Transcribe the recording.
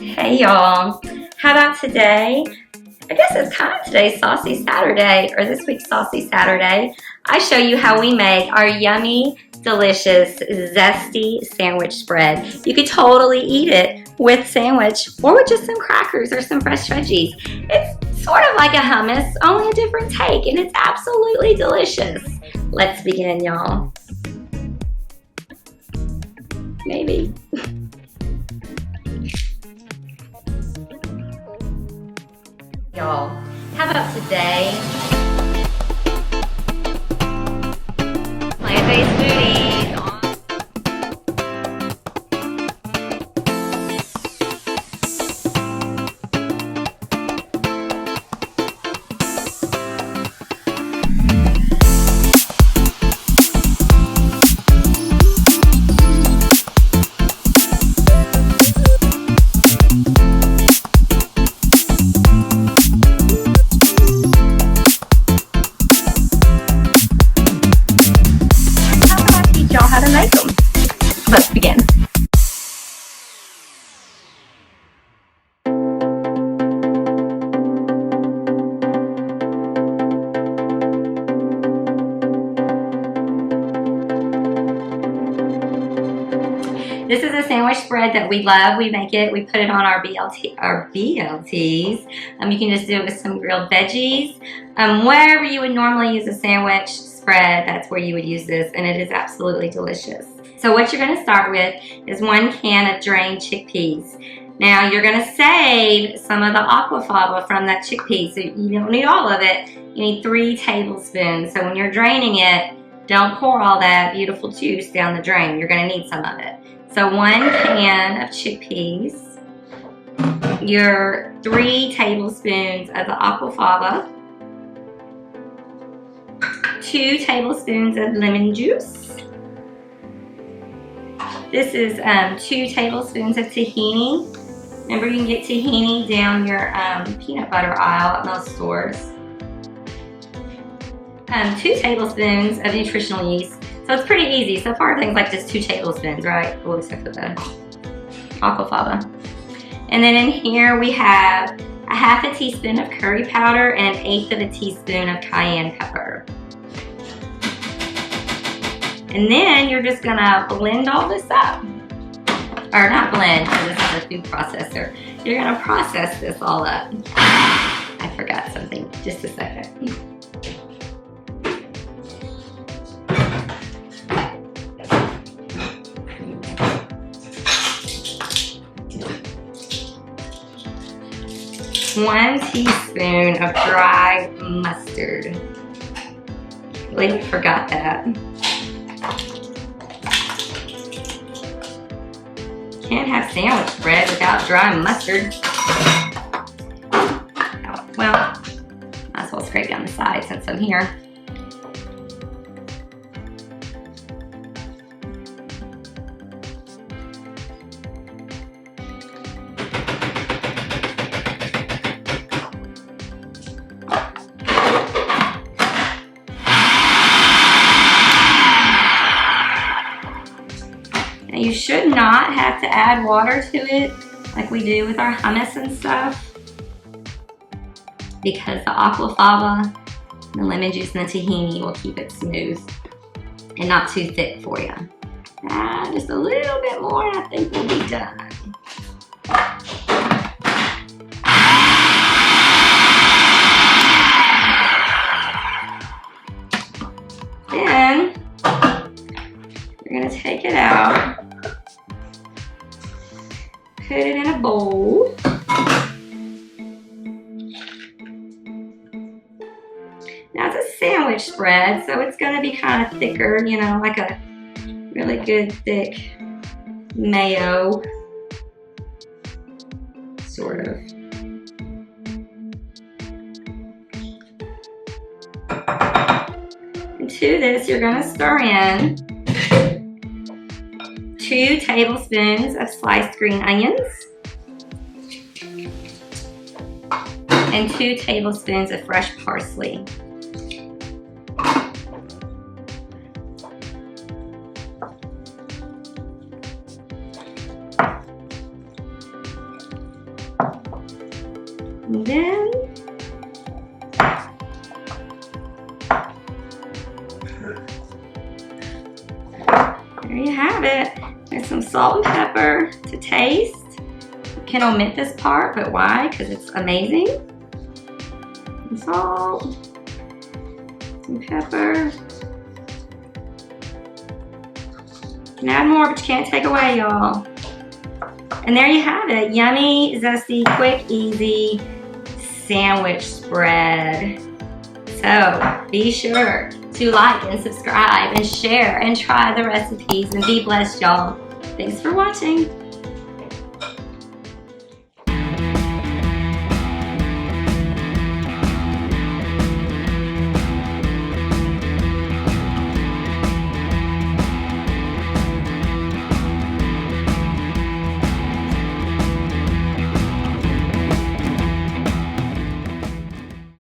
Hey y'all, how about today? I guess it's kind of today's Saucy Saturday, or this week's Saucy Saturday. I show you how we make our yummy, delicious, zesty sandwich spread. You could totally eat it with sandwich or with just some crackers or some fresh veggies. It's sort of like a hummus, only a different take, and it's absolutely delicious. Let's begin, y'all. Maybe. Y'all, how about today? Plant-based foodies on. How to make them. Let's begin. This is a sandwich spread that we love. We make it, we put it on our BLTs. You can just do it with some grilled veggies. Wherever you would normally use a sandwich spread, that's where you would use this, and it is absolutely delicious. So what you're going to start with is 1 can of drained chickpeas. Now you're going to save some of the aquafaba from that chickpea, so you don't need all of it. You need 3 tablespoons. So when you're draining it, don't pour all that beautiful juice down the drain. You're going to need some of it. So 1 can of chickpeas, your 3 tablespoons of the aquafaba, 2 tablespoons of lemon juice. This is 2 tablespoons of tahini. Remember, you can get tahini down your peanut butter aisle at most stores. 2 tablespoons of nutritional yeast. So it's pretty easy. So far, things like just 2 tablespoons, right? Well, except for the aquafaba. And then in here we have a 1/2 teaspoon of curry powder and 1/8 teaspoon of cayenne pepper. And then you're just gonna blend all this up. Or not blend, because this is a food processor. You're gonna process this all up. I forgot something, just a second. One teaspoon of dry mustard. Really forgot that. Can't have sandwich bread without dry mustard. Oh, well, might as well scrape down the side since I'm here. You should not have to add water to it like we do with our hummus and stuff, because the aquafaba, the lemon juice, and the tahini will keep it smooth and not too thick for you. Just a little bit more and I think we'll be done. Then you're going to take it out. Put it in a bowl. Now it's a sandwich spread, so it's going to be kind of thicker, you know, like a really good thick mayo, sort of. And to this, you're going to stir in 2 tablespoons of sliced green onions and 2 tablespoons of fresh parsley. And then there you have it. There's some salt and pepper to taste. You can omit this part, but why? Because it's amazing. Some salt, some pepper. You can add more, but you can't take away, y'all. And there you have it. Yummy, zesty, quick, easy sandwich spread. So be sure to like and subscribe and share and try the recipes, and be blessed, y'all. Thanks for watching.